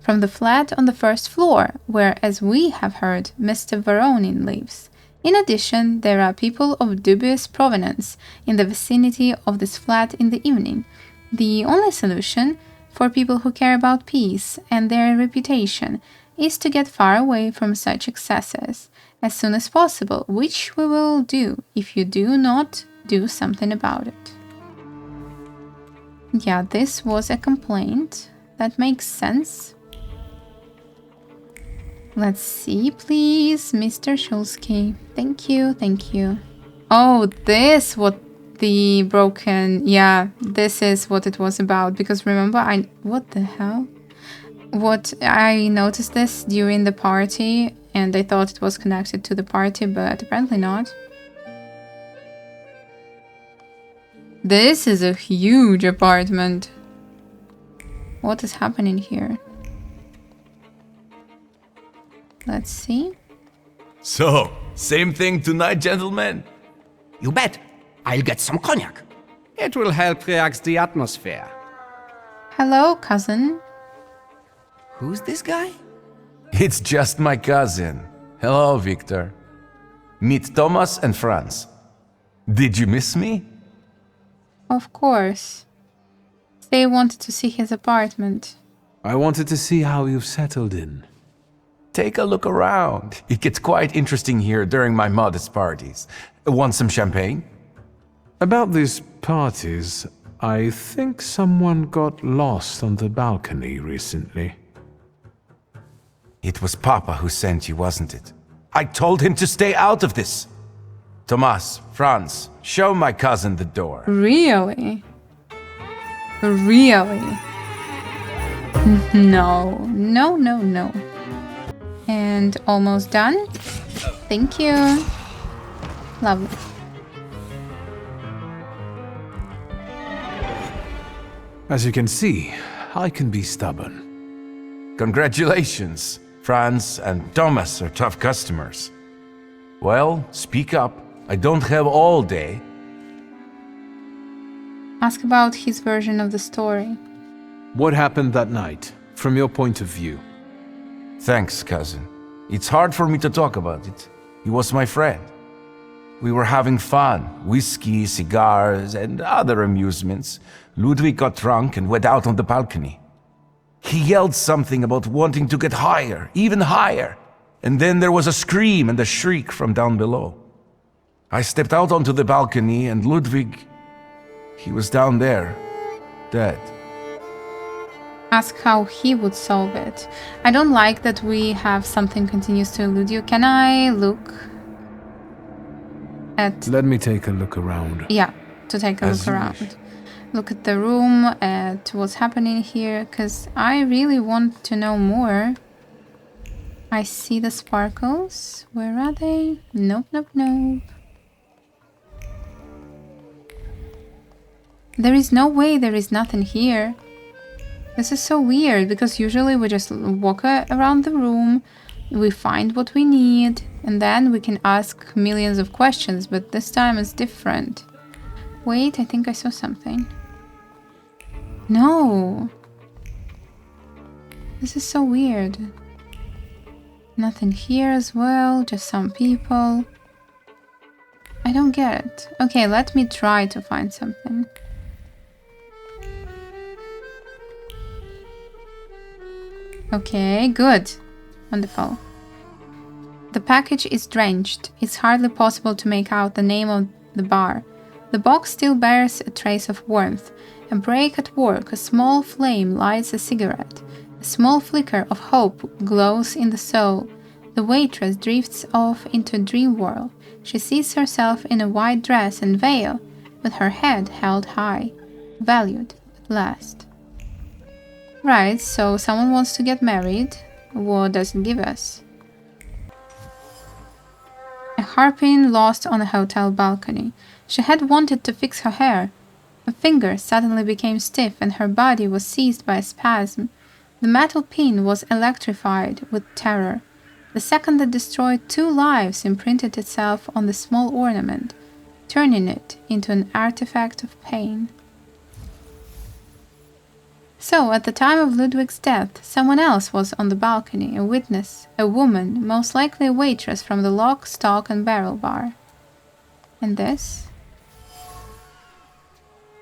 A: from the flat on the first floor, where, as we have heard, Mr. Voronin lives. In addition, there are people of dubious provenance in the vicinity of this flat in the evening. The only solution, for people who care about peace and their reputation, is to get far away from such excesses as soon as possible, which we will do if you do not do something about it. Yeah, this was a complaint. That makes sense. Let's see, please, Mr. Shulsky. Thank you, thank you. Oh, this what the broken... Yeah, this is what it was about. Because remember, what the hell? I noticed this during the party, and I thought it was connected to the party, but apparently not. This is a huge apartment. What is happening here? Let's see.
N: So, same thing tonight, gentlemen?
O: You bet. I'll get some cognac. It will help relax the atmosphere.
A: Hello, cousin.
O: Who's this guy?
N: It's just my cousin. Hello, Wiktor. Meet Thomas and Franz. Did you miss me?
A: Of course. They wanted to see his apartment.
C: I wanted to see how you've settled in.
N: Take a look around. It gets quite interesting here during my modest parties. Want some champagne?
C: About these parties, I think someone got lost on the balcony recently.
N: It was Papa who sent you, wasn't it? I told him to stay out of this. Thomas, Franz, show my cousin the door.
A: Really? Really? No, no, no, no. And almost done. Thank you. Lovely.
C: As you can see, I can be stubborn.
N: Congratulations. Franz and Thomas are tough customers. Well, speak up. I don't have all day.
A: Ask about his version of the story.
C: What happened that night, from your point of view?
N: Thanks, cousin. It's hard for me to talk about it. He was my friend. We were having fun, whiskey, cigars, and other amusements. Ludwig got drunk and went out on the balcony. He yelled something about wanting to get higher, even higher. And then there was a scream and a shriek from down below. I stepped out onto the balcony and Ludwig, he was down there, dead.
A: Ask how he would solve it. I don't like that we have something continues to elude you. Can I look at...
C: Let me take a look around.
A: Yeah, to take a look around. Look at the room, at what's happening here, because I really want to know more. I see the sparkles. Where are they? Nope, nope, nope. There is no way there is nothing here. This is so weird, because usually we just walk around the room, we find what we need, And then we can ask millions of questions, but this time it's different. Wait, I think I saw something. No! This is so weird. Nothing here as well, just some people. I don't get it. Okay, let me try to find something. Okay, good. Wonderful. The package is drenched. It's hardly possible to make out the name of the bar. The box still bears a trace of warmth. A break at work, a small flame lights a cigarette. A small flicker of hope glows in the soul. The waitress drifts off into a dream world. She sees herself in a white dress and veil, with her head held high, valued at last. Right, so someone wants to get married. What does it give us? A harpin lost on a hotel balcony. She had wanted to fix her hair. Her fingers suddenly became stiff and her body was seized by a spasm. The metal pin was electrified with terror. The second that destroyed 2 lives imprinted itself on the small ornament, turning it into an artifact of pain. So, at the time of Ludwig's death, someone else was on the balcony, a witness, a woman, most likely a waitress from the Lock, Stock and Barrel bar. And this?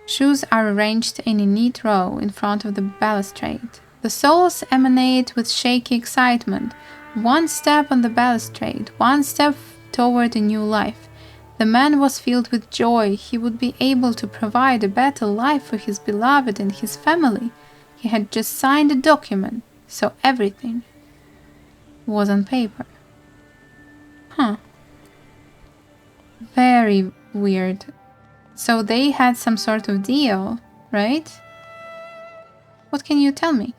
A: Shoes are arranged in a neat row in front of the balustrade. The soles emanate with shaky excitement. 1 step on the balustrade, 1 step toward a new life. The man was filled with joy. He would be able to provide a better life for his beloved and his family. He had just signed a document, so everything was on paper. Huh. Very weird. So they had some sort of deal, right? What can you tell me?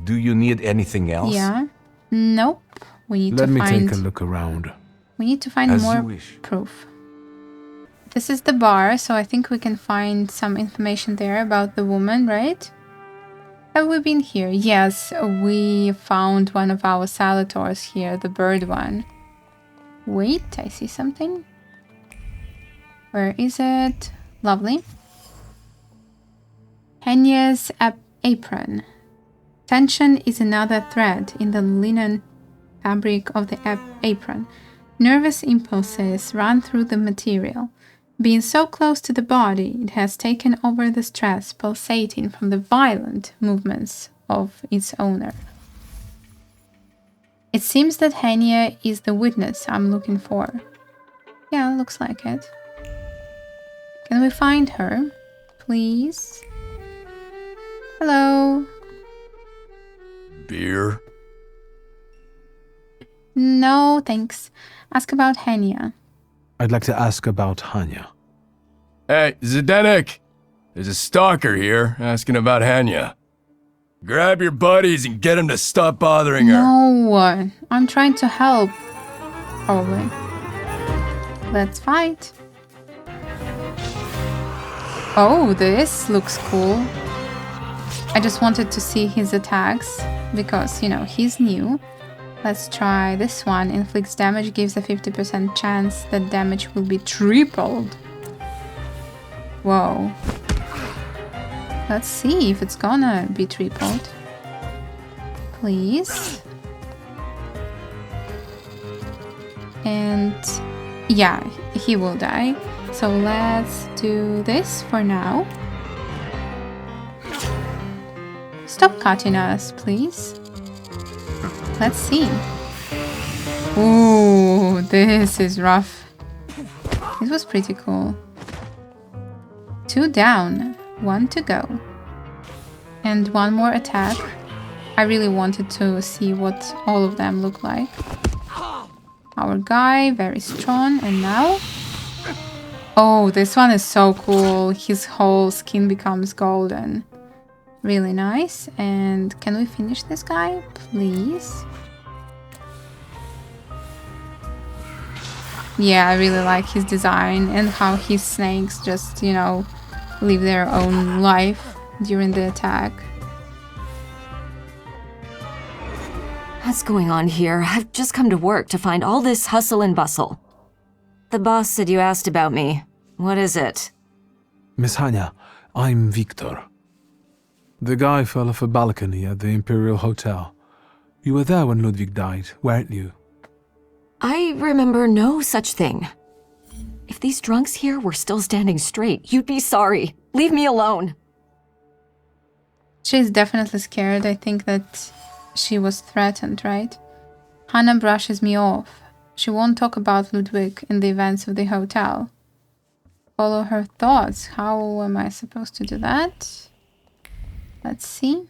N: Do you need anything else?
A: Yeah. Nope. We need to find...
C: Let me take a look around.
A: We need to find more proof. This is the bar, so I think we can find some information there about the woman, right? Have we been here? Yes, we found one of our salators here, the bird one. Wait, I see something. Where is it? Lovely. Henya's apron. Tension is another thread in the linen fabric of the apron. Nervous impulses run through the material. Being so close to the body, it has taken over the stress pulsating from the violent movements of its owner. It seems that Henya is the witness I'm looking for. Yeah, looks like it. Can we find her, please? Hello?
P: Beer?
A: No, thanks. Ask about Henya.
C: I'd like to ask about Hanya.
P: Hey, Zdenek! There's a stalker here asking about Hanya. Grab your buddies and get them to stop bothering her.
A: No, I'm trying to help. Probably. Let's fight. Oh, this looks cool. I just wanted to see his attacks because, you know, he's new. Let's try this one. Inflicts damage, gives a 50% chance that damage will be tripled. Whoa. Let's see if it's gonna be tripled. Please. And yeah, he will die. So let's do this for now. Stop cutting us, please. Let's see. Ooh, this is rough. This was pretty cool. 2 down, 1 to go. And 1 more attack. I really wanted to see what all of them look like. Our guy, very strong, and now... Oh, this one is so cool. His whole skin becomes golden. Really nice. And can we finish this guy, please? Yeah, I really like his design and how his snakes just, you know, live their own life during the attack.
Q: What's going on here? I've just come to work to find all this hustle and bustle. The boss said you asked about me. What is it?
C: Miss Hanya, I'm Wiktor. The guy fell off a balcony at the Imperial Hotel. You were there when Ludwig died, weren't you?
Q: I remember no such thing. If these drunks here were still standing straight, you'd be sorry. Leave me alone.
A: She's definitely scared. I think that she was threatened, right? Hannah brushes me off. She won't talk about Ludwig and the events of the hotel. Follow her thoughts. How am I supposed to do that? Let's see.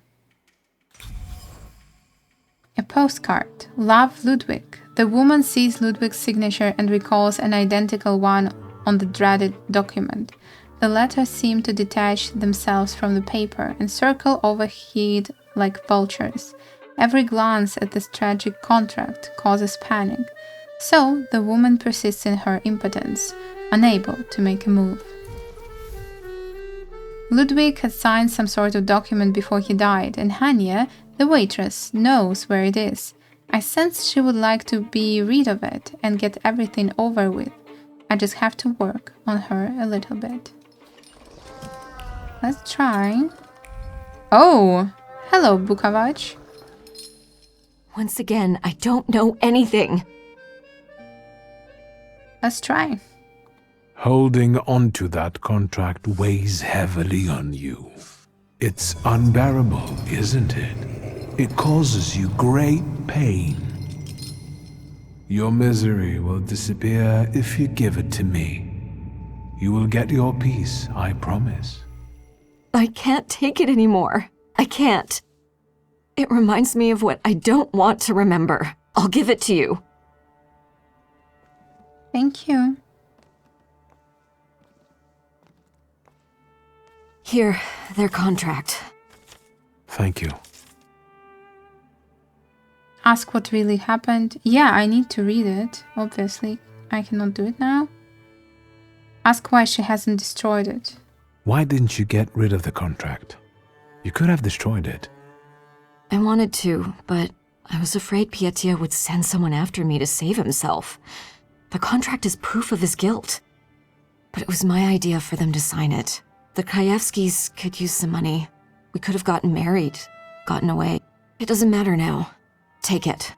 A: A postcard. Love, Ludwig. The woman sees Ludwig's signature and recalls an identical one on the dreaded document. The letters seem to detach themselves from the paper and circle overhead like vultures. Every glance at this tragic contract causes panic. So the woman persists in her impotence, unable to make a move. Ludwig had signed some sort of document before he died, and Hanya, the waitress, knows where it is. I sense she would like to be rid of it and get everything over with. I just have to work on her a little bit. Let's try. Oh, hello, Bukovac.
Q: Once again, I don't know anything.
A: Let's try.
C: Holding onto that contract weighs heavily on you. It's unbearable, isn't it? It causes you great pain. Your misery will disappear if you give it to me. You will get your peace, I promise.
Q: I can't take it anymore. I can't. It reminds me of what I don't want to remember. I'll give it to you.
A: Thank you.
Q: Here, their contract.
C: Thank you.
A: Ask what really happened. Yeah, I need to read it, obviously. I cannot do it now. Ask why she hasn't destroyed it.
C: Why didn't you get rid of the contract? You could have destroyed it.
Q: I wanted to, but I was afraid Pietia would send someone after me to save himself. The contract is proof of his guilt. But it was my idea for them to sign it. The Krajewskis could use some money. We could have gotten married, gotten away. It doesn't matter now. Take it.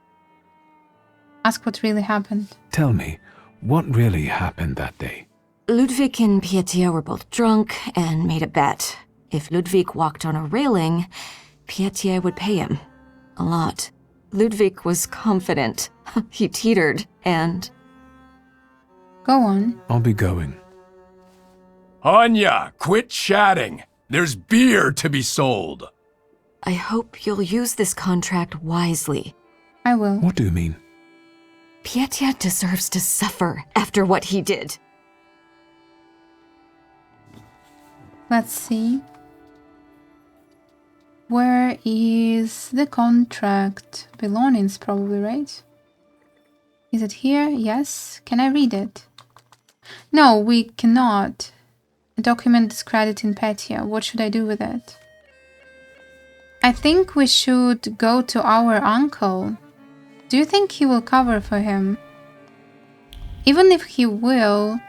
A: Ask what really happened.
C: Tell me, what really happened that day?
Q: Ludwig and Pietia were both drunk and made a bet. If Ludwig walked on a railing, Pietia would pay him. A lot. Ludwig was confident. He teetered, and...
A: Go on.
C: I'll be going.
P: Anya, quit chatting. There's beer to be sold.
Q: I hope you'll use this contract wisely.
A: I will.
C: What do you mean?
Q: Pietia deserves to suffer after what he did.
A: Let's see. Where is the contract? Belongings, probably, right? Is it here? Yes. Can I read it? No, we cannot. A document discrediting Pietia. What should I do with it? I think we should go to our uncle. Do you think he will cover for him? Even if he will...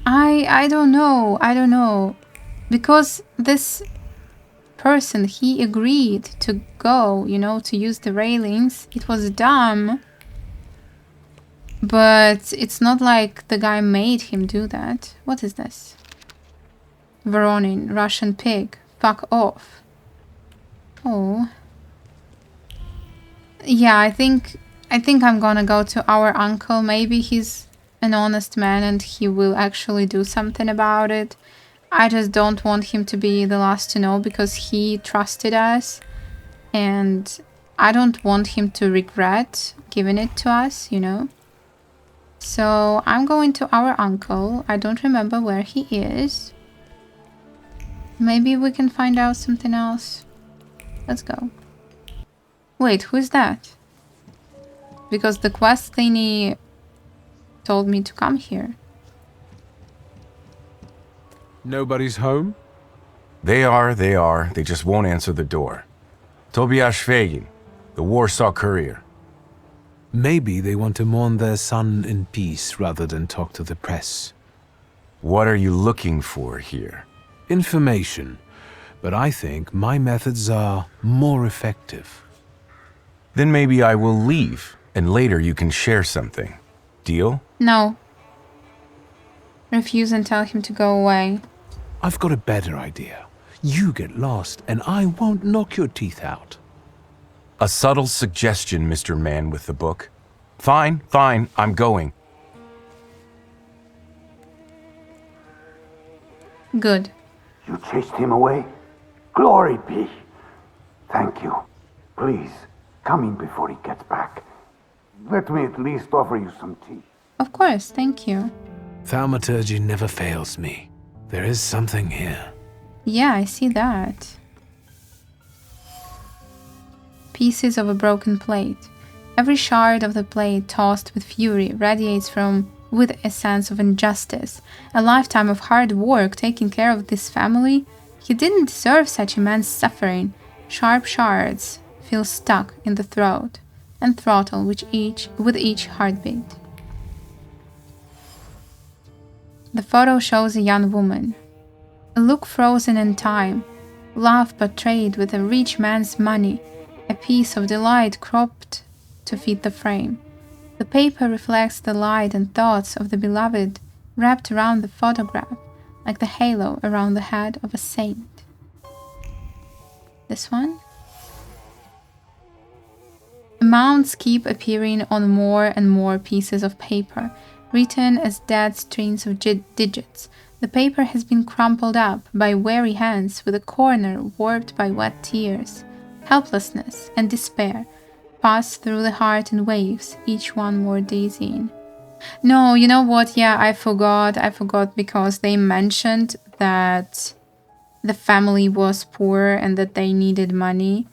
A: I don't know. I don't know. Because this person, he agreed to go, you know, to use the railings. It was dumb. But it's not like the guy made him do that. What is this? Voronin, Russian pig. Fuck off. Oh. Yeah, I think I'm gonna go to our uncle. Maybe he's an honest man and he will actually do something about it. I just don't want him to be the last to know because he trusted us. And I don't want him to regret giving it to us, you know. So I'm going to our uncle. I don't remember where he is. Maybe we can find out something else. Let's go. Wait, who is that? Because the quest thingy told me to come here.
C: Nobody's home?
N: They are. They just won't answer the door. Tobias Schwegin, the Warsaw Courier.
C: Maybe they want to mourn their son in peace rather than talk to the press.
N: What are you looking for here?
C: Information. But I think my methods are more effective.
N: Then maybe I will leave, and later you can share something. Deal?
A: No. Refuse and tell him to go away.
C: I've got a better idea. You get lost, and I won't knock your teeth out.
N: A subtle suggestion, Mr. Man with the book. Fine, I'm going.
A: Good.
R: You chased him away? Glory be. Thank you. Please, come in before he gets back. Let me at least offer you some tea.
A: Of course, thank you.
C: Thaumaturgy never fails me. There is something here.
A: Yeah, I see that. Pieces of a broken plate. Every shard of the plate, tossed with fury, radiates with a sense of injustice. A lifetime of hard work taking care of this family. He didn't deserve such immense suffering. Sharp shards feel stuck in the throat and throttle with each heartbeat. The photo shows a young woman. A look frozen in time, love portrayed with a rich man's money, a piece of delight cropped to fit the frame. The paper reflects the light and thoughts of the beloved wrapped around the photograph, like the halo around the head of a saint. This one? Amounts keep appearing on more and more pieces of paper, written as dead strings of digits. The paper has been crumpled up by weary hands, with a corner warped by wet tears. Helplessness and despair pass through the heart in waves, each one more dazing. No, you know what? Yeah, I forgot because they mentioned that the family was poor and that they needed money.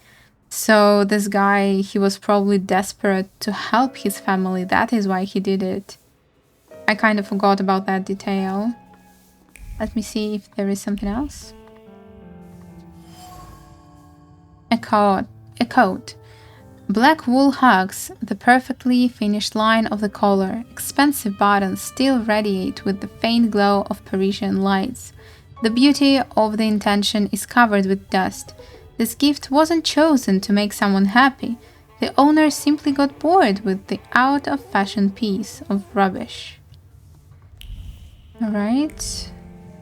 A: So this guy, he was probably desperate to help his family. That is why he did it. I kind of forgot about that detail. Let me see if there is something else. A coat. Black wool hugs the perfectly finished line of the collar. Expensive buttons still radiate with the faint glow of Parisian lights. The beauty of the intention is covered with dust. This gift wasn't chosen to make someone happy. The owner simply got bored with the out-of-fashion piece of rubbish. Alright.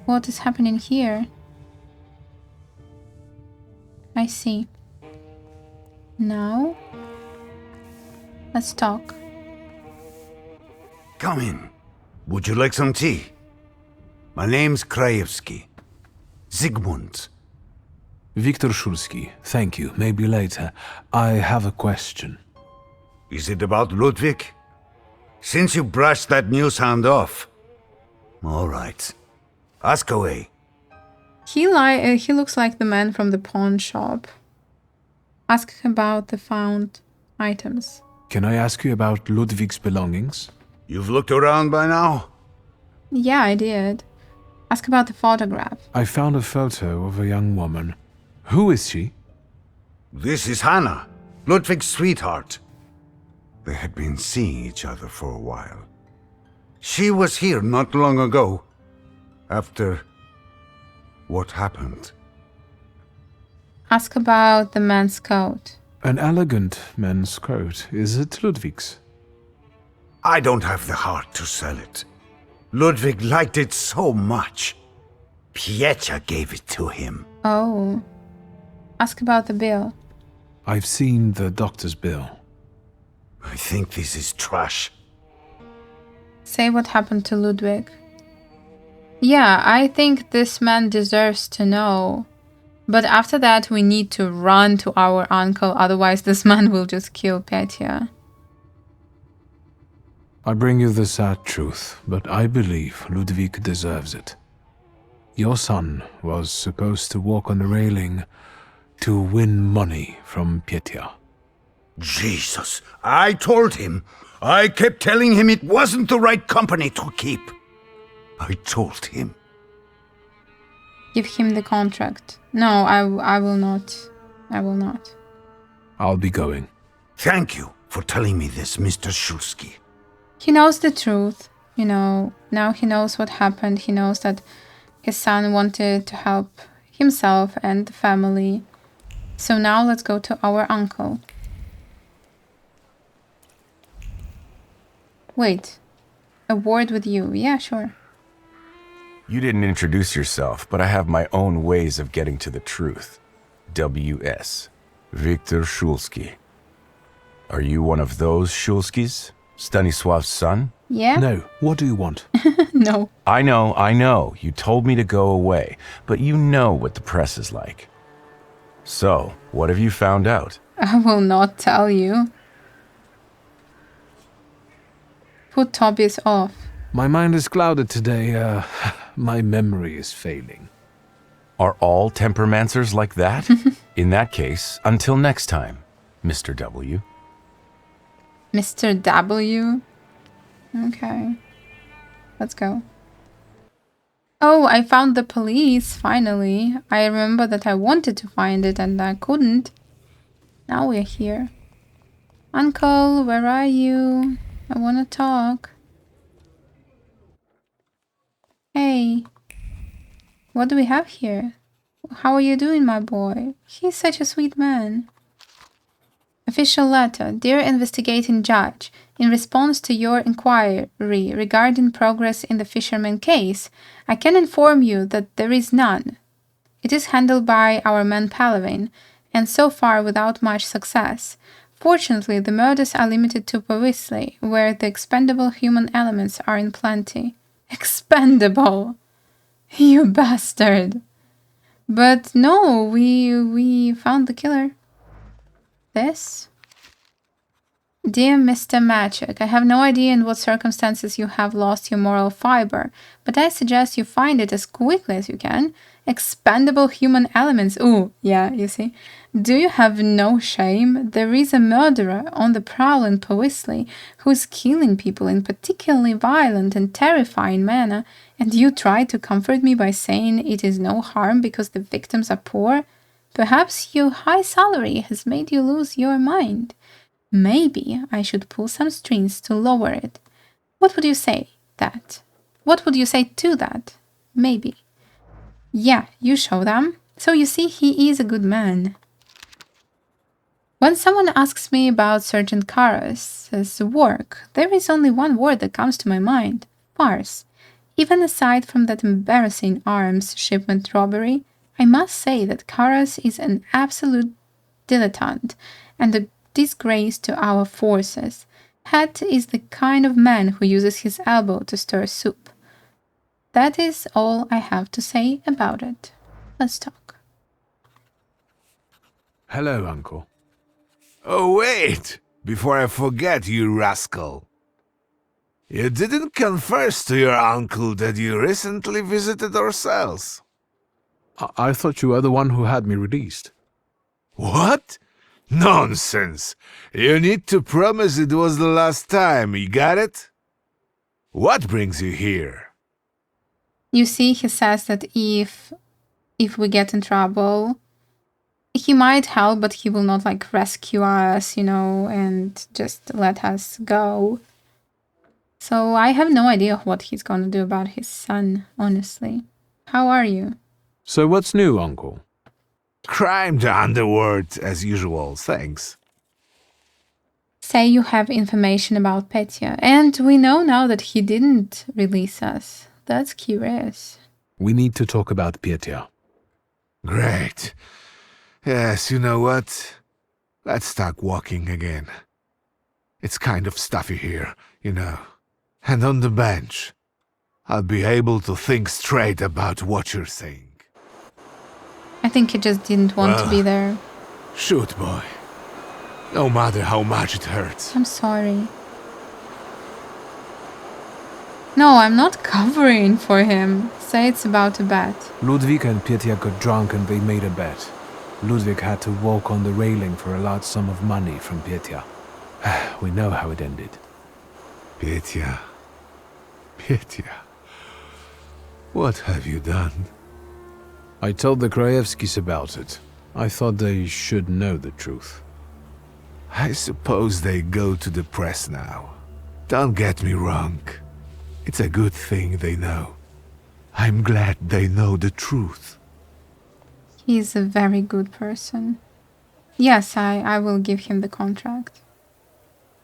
A: What is happening here? I see. Now, let's talk.
F: Come in. Would you like some tea? My name's Krajewski. Zygmunt.
C: Wiktor Szulski, thank you. Maybe later. I have a question.
F: Is it about Ludwig? Since you brushed that news hound off. All right. Ask away.
A: He looks like the man from the pawn shop. Ask about the found items.
C: Can I ask you about Ludwig's belongings?
F: You've looked around by now?
A: Yeah, I did. Ask about the photograph.
C: I found a photo of a young woman. Who is she?
F: This is Hannah, Ludwig's sweetheart. They had been seeing each other for a while. She was here not long ago, after what happened.
A: Ask about the man's coat.
C: An elegant men's coat. Is it Ludwig's?
F: I don't have the heart to sell it. Ludwig liked it so much. Pietja gave it to him.
A: Oh. Ask about the bill.
C: I've seen the doctor's bill.
F: I think this is trash.
A: Say what happened to Ludwig. Yeah, I think this man deserves to know. But after that, we need to run to our uncle, otherwise this man will just kill Petya.
C: I bring you the sad truth, but I believe Ludwig deserves it. Your son was supposed to walk on the railing to win money from Petya.
F: Jesus, I told him. I kept telling him it wasn't the right company to keep. I told him.
A: Give him the contract. No, I will not. I will not.
C: I'll be going.
F: Thank you for telling me this, Mr. Shulsky.
A: He knows the truth, you know. Now he knows what happened. He knows that his son wanted to help himself and the family. So now let's go to our uncle. Wait, a word with you. Yeah, sure.
N: You didn't introduce yourself, but I have my own ways of getting to the truth. W.S. Wiktor Shulsky. Are you one of those Shulskys? Stanisław's son?
A: Yeah?
C: No. What do you want?
A: No.
N: I know. You told me to go away, but you know what the press is like. So, what have you found out?
A: I will not tell you. Put Tobias off.
C: My mind is clouded today. My memory is failing.
N: Are all temperamancers like that? In that case, until next time, Mr. W.
A: Mr. W? Okay. Let's go. Oh, I found the police, finally. I remember that I wanted to find it and I couldn't. Now we're here. Uncle, where are you? I want to talk. Hey. What do we have here? How are you doing, my boy? He's such a sweet man. Official letter. Dear investigating judge, in response to your inquiry regarding progress in the fisherman case, I can inform you that there is none. It is handled by our man Palavin, and so far without much success. Fortunately, the murders are limited to Powisley, where the expendable human elements are in plenty. Expendable! You bastard! But no, we found the killer. This? Dear Mr. Magic, I have no idea in what circumstances you have lost your moral fiber, but I suggest you find it as quickly as you can. Expendable human elements. Ooh, yeah, you see. Do you have no shame? There is a murderer on the prowl in Powisley who is killing people in particularly violent and terrifying manner, and you try to comfort me by saying it is no harm because the victims are poor? Perhaps your high salary has made you lose your mind. Maybe I should pull some strings to lower it. What would you say that? What would you say to that? Maybe. Yeah, you show them. So you see, he is a good man. When someone asks me about Sergeant Karras' work, there is only one word that comes to my mind. Farce. Even aside from that embarrassing arms shipment robbery, I must say that Karras is an absolute dilettante and a disgrace to our forces. Het is the kind of man who uses his elbow to stir soup. That is all I have to say about it. Let's talk.
C: Hello, Uncle.
L: Oh, wait! Before I forget, you rascal. You didn't confess to your uncle that you recently visited our cells.
C: I thought you were the one who had me released.
L: What? Nonsense! You need to promise it was the last time, you got it? What brings you here?
A: You see, he says that if we get in trouble, he might help, but he will not like rescue us, you know, and just let us go. So I have no idea what he's gonna do about his son, honestly. How are you?
C: So what's new, Uncle?
L: Crime the underworld, as usual, thanks.
A: Say you have information about Petya, and we know now that he didn't release us. That's curious.
C: We need to talk about Petya.
L: Great. Yes, you know what? Let's start walking again. It's kind of stuffy here, you know. And on the bench, I'll be able to think straight about what you're saying.
A: I think he just didn't want to be there.
L: Shoot, boy. No matter how much it hurts.
A: I'm sorry. No, I'm not covering for him. Say it's about a bet.
C: Ludwig and Petya got drunk and they made a bet. Ludwig had to walk on the railing for a large sum of money from Petya. We know how it ended.
L: Petya. Petya. What have you done?
C: I told the Krajewskis about it. I thought they should know the truth. I suppose they go to the press now. Don't get me wrong. It's a good thing they know. I'm glad they know the truth.
A: He's a very good person. Yes, I will give him the contract.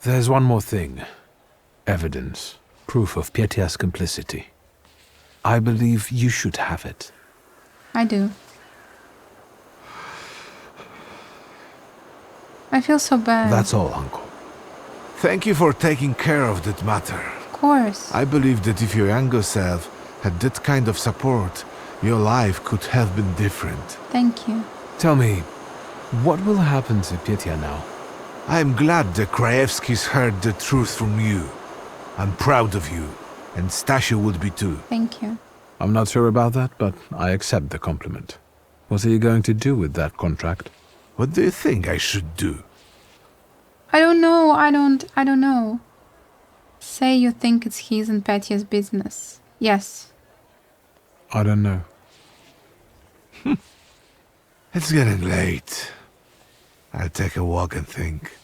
C: There's one more thing. Evidence. Proof of Pietia's complicity. I believe you should have it.
A: I do. I feel so bad.
C: That's all, Uncle. Thank you for taking care of that matter.
A: Of course.
C: I believe that if your younger self had that kind of support, your life could have been different.
A: Thank you.
C: Tell me, what will happen to Pietia now? I'm glad the Krajewskis heard the truth from you. I'm proud of you, and Stasio would be too.
A: Thank you.
C: I'm not sure about that, but I accept the compliment. What are you going to do with that contract? What do you think I should do?
A: I don't know. I don't know. Say you think it's his and Petia's business. Yes.
C: I don't know. It's getting late. I'll take a walk and think.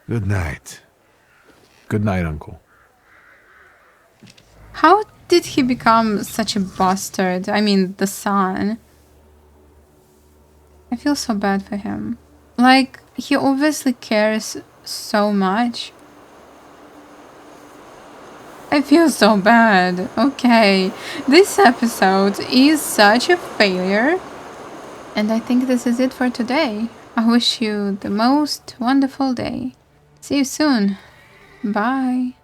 C: Good night. Good night, Uncle.
A: How did he become such a bastard? I mean, the son. I feel so bad for him. Like, he obviously cares so much. I feel so bad. Okay, this episode is such a failure. And I think this is it for today. I wish you the most wonderful day. See you soon. Bye.